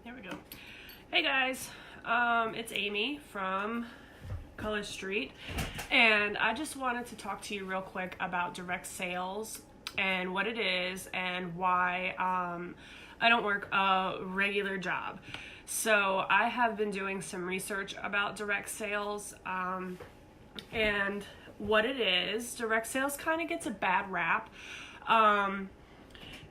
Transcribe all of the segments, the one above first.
There we go. Hey guys, it's Amy from Color Street, and I just wanted to talk to you real quick about direct sales and what it is and why I don't work a regular job. So I have been doing some research about direct sales and what it is. Direct sales kind of gets a bad rap.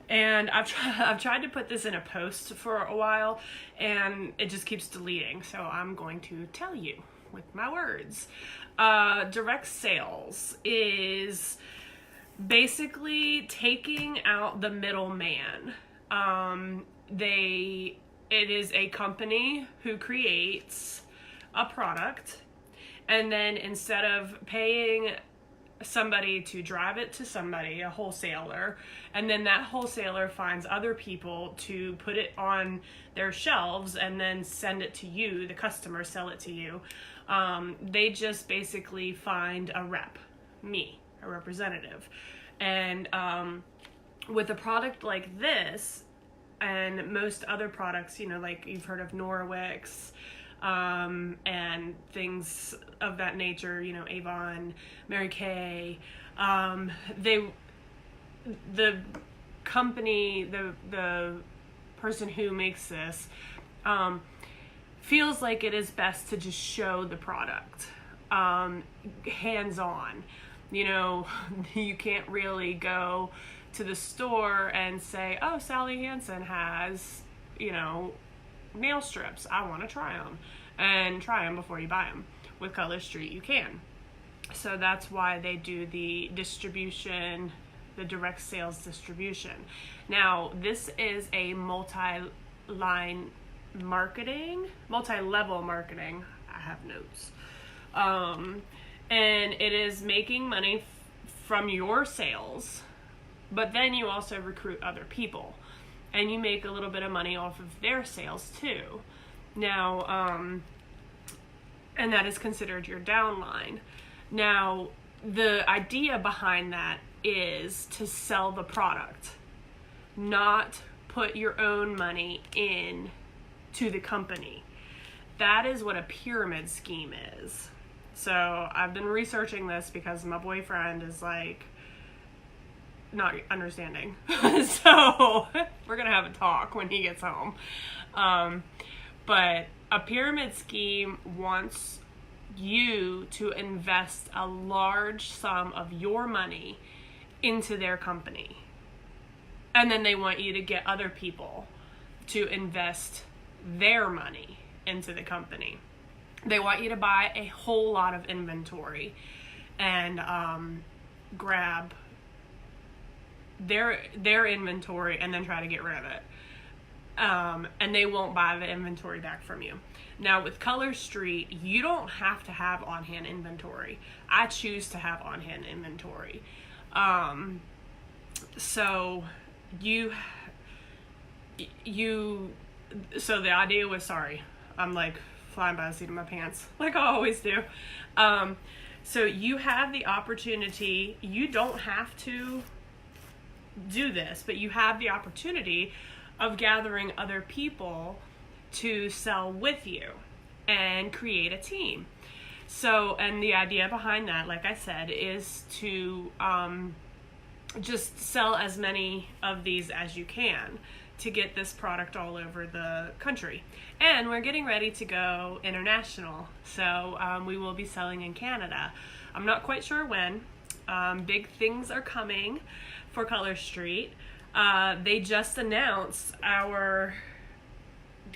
And I've tried to put this in a post for a while, and it just keeps deleting. So I'm going to tell you with my words. Direct sales is basically taking out the middleman. It is a company who creates a product, and then instead of paying somebody to drive it to somebody, a wholesaler, and then that wholesaler finds other people to put it on their shelves and then send it to you, the customer, sell it to you. They just basically find a rep, me, a representative. And with a product like this and most other products, like you've heard of Norwix, and things of that nature, Avon, Mary Kay, the company, the person who makes this, feels like it is best to just show the product, hands-on. You can't really go to the store and say, oh, Sally Hansen has, nail strips. I want to try them. And try them before you buy them. With Color Street, you can. So that's why they do the distribution, the direct sales distribution. Now, this is a multi-level marketing. I have notes. And it is making money from your sales, but then you also recruit other people. And you make a little bit of money off of their sales too. Now, and that is considered your downline. Now, the idea behind that is to sell the product, not put your own money in to the company. That is what a pyramid scheme is. So I've been researching this because my boyfriend is not understanding. So we're gonna have a talk when he gets home. But a pyramid scheme wants you to invest a large sum of your money into their company. And then they want you to get other people to invest their money into the company. They want you to buy a whole lot of inventory and grab their inventory and then try to get rid of it. And they won't buy the inventory back from you. Now with Color Street, you don't have to have on-hand inventory. I choose to have on-hand inventory. So the idea was, I'm flying by the seat of my pants, like I always do. So you have the opportunity, you don't have to do this, but you have the opportunity of gathering other people to sell with you and create a team. So, and the idea behind that, like I said, is to just sell as many of these as you can to get this product all over the country. And we're getting ready to go international. So we will be selling in Canada. I'm not quite sure when. Big things are coming for Color Street. They just announced our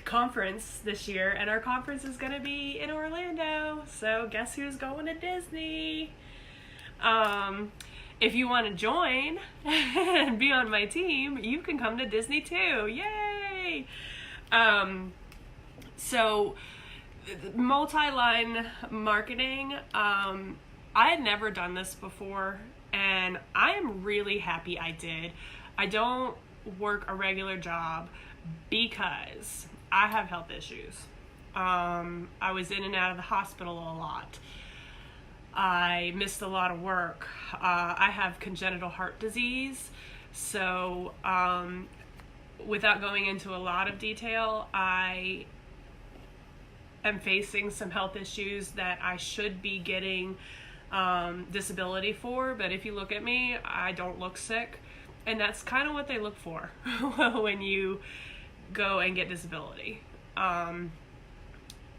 conference this year, and our conference is going to be in Orlando. So guess who's going to Disney? If you want to join and be on my team, you can come to Disney too. Yay! So multi-line marketing, I had never done this before, and I am really happy I did. I don't work a regular job because I have health issues. I was in and out of the hospital a lot. I missed a lot of work. I have congenital heart disease, so without going into a lot of detail, I am facing some health issues that I should be getting disability for, but if you look at me, I don't look sick, and that's kind of what they look for when you go and get disability.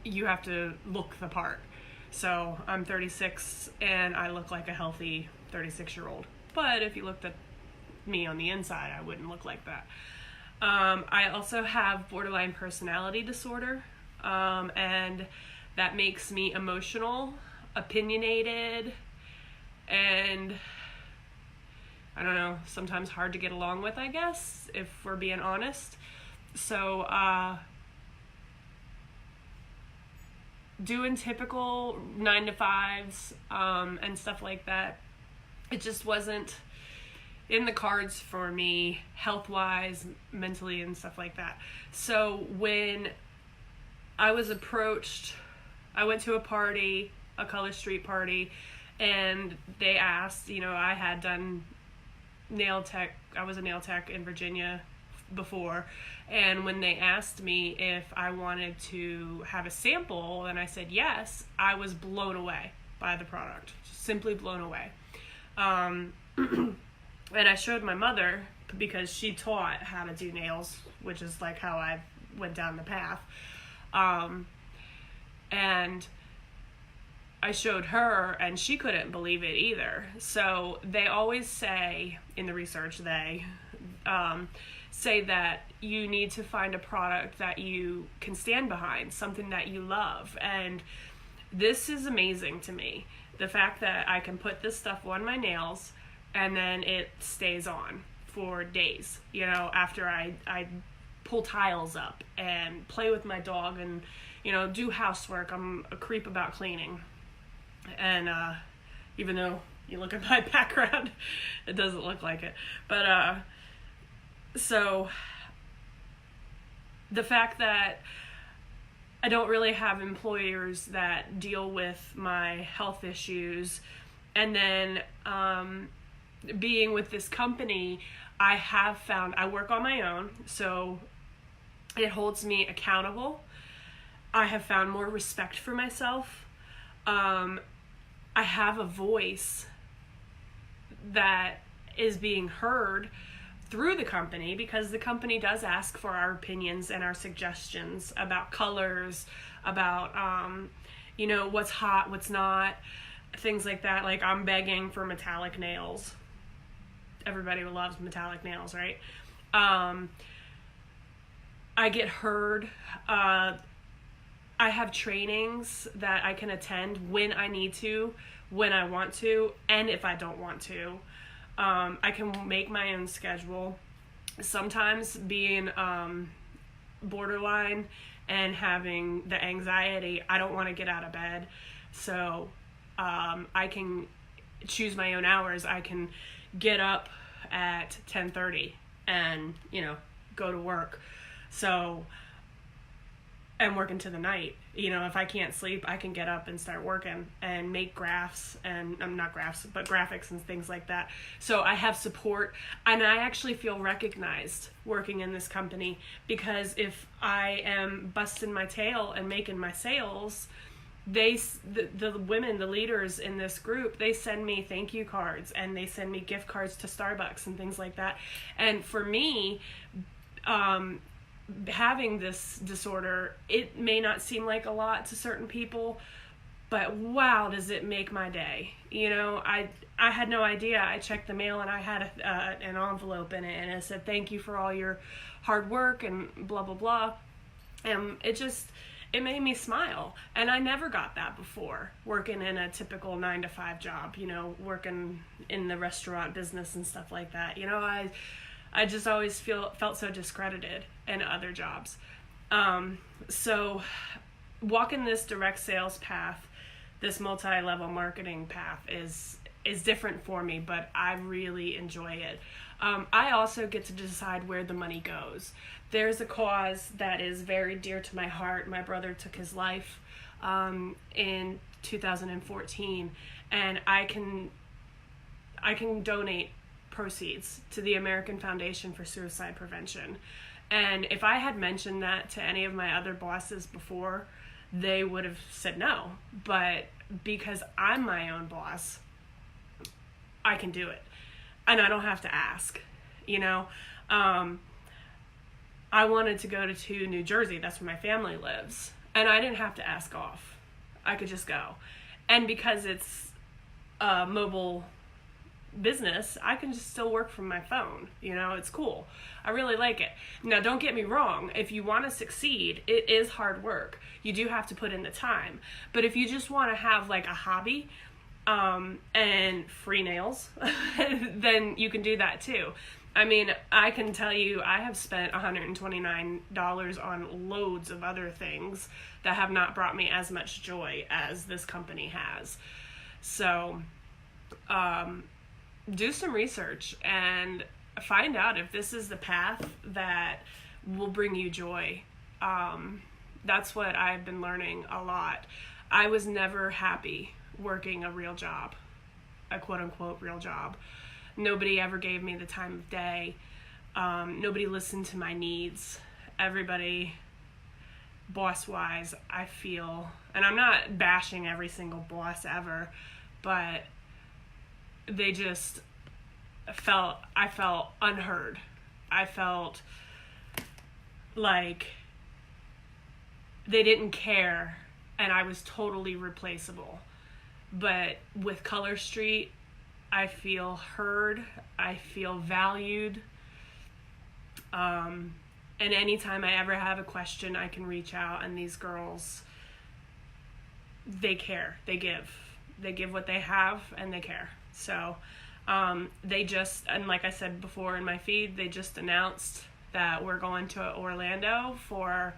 You have to look the part. So I'm 36 and I look like a healthy 36-year-old, but if you looked at me on the inside, I wouldn't look like that. I also have borderline personality disorder, and that makes me emotional, opinionated, and I don't know, sometimes hard to get along with, I guess, if we're being honest. So, doing typical 9 to 5s, and stuff like that, it just wasn't in the cards for me, health-wise, mentally, and stuff like that. So when I was approached, I went to a party, a Color Street party, and they asked, I had done nail tech, I was a nail tech in Virginia before, and when they asked me if I wanted to have a sample, and I said yes, I was blown away by the product, simply blown away. And I showed my mother, because she taught how to do nails, which is like how I went down the path. And I showed her, and she couldn't believe it either. So they always say, in the research, say that you need to find a product that you can stand behind, something that you love. And this is amazing to me. The fact that I can put this stuff on my nails and then it stays on for days, after I pull tiles up and play with my dog and, do housework. I'm a creep about cleaning. And even though you look at my background, it doesn't look like it. But so the fact that I don't really have employers that deal with my health issues, and then being with this company, I have found I work on my own, so it holds me accountable. I have found more respect for myself. I have a voice that is being heard through the company, because the company does ask for our opinions and our suggestions about colors, about, what's hot, what's not, things like that. Like, I'm begging for metallic nails. Everybody loves metallic nails, right? I get heard. I have trainings that I can attend when I need to, when I want to, and if I don't want to. I can make my own schedule. Sometimes being borderline and having the anxiety, I don't want to get out of bed. So I can choose my own hours. I can get up at 10:30 and, go to work. So, and work into the night. If I can't sleep, I can get up and start working and make graphs, and not graphs, but graphics and things like that. So I have support, and I actually feel recognized working in this company, because if I am busting my tail and making my sales, the women, the leaders in this group, they send me thank you cards, and they send me gift cards to Starbucks and things like that. And for me, having this disorder, it may not seem like a lot to certain people, but wow, does it make my day. I had no idea. I checked the mail and I had an envelope in it, and it said thank you for all your hard work and blah blah blah, and it made me smile. And I never got that before, working in a typical 9 to 5 job, working in the restaurant business and stuff like that. I just always felt so discredited in other jobs. So walking this direct sales path, this multi-level marketing path is different for me, but I really enjoy it. I also get to decide where the money goes. There's a cause that is very dear to my heart. My brother took his life in 2014, and I can donate proceeds to the American Foundation for Suicide Prevention. And if I had mentioned that to any of my other bosses before, they would have said no. But because I'm my own boss, I can do it. And I don't have to ask, you know. I wanted to go to New Jersey. That's where my family lives. And I didn't have to ask off. I could just go. And because it's a mobile business, I can just still work from my phone. You know, it's cool. I really like it. Now, don't get me wrong. If you want to succeed, it is hard work. You do have to put in the time. But if you just want to have like a hobby and free nails, then you can do that too. I mean, I can tell you I have spent $129 on loads of other things that have not brought me as much joy as this company has. So, do some research and find out if this is the path that will bring you joy. That's what I've been learning a lot. I was never happy working a real job, a quote-unquote real job. Nobody ever gave me the time of day. Nobody listened to my needs. Everybody, boss-wise, I feel, and I'm not bashing every single boss ever, but they just I felt unheard. I felt like they didn't care, and I was totally replaceable. But with Color Street, I feel heard, I feel valued, and anytime I ever have a question, I can reach out, and these girls, they care, they give what they have, and they care. So, they just, and like I said before in my feed, they just announced that we're going to Orlando for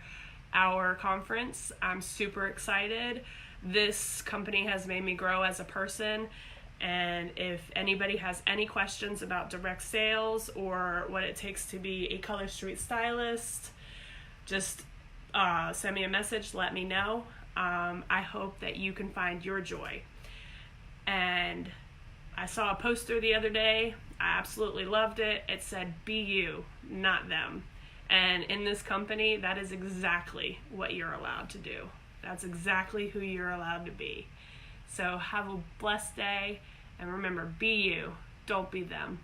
our conference. I'm super excited. This company has made me grow as a person. And if anybody has any questions about direct sales or what it takes to be a Color Street stylist, just send me a message, let me know. I hope that you can find your joy. And I saw a poster the other day. I absolutely loved it. It said, be you, not them. And in this company, that is exactly what you're allowed to do. That's exactly who you're allowed to be. So have a blessed day, and remember, be you, don't be them.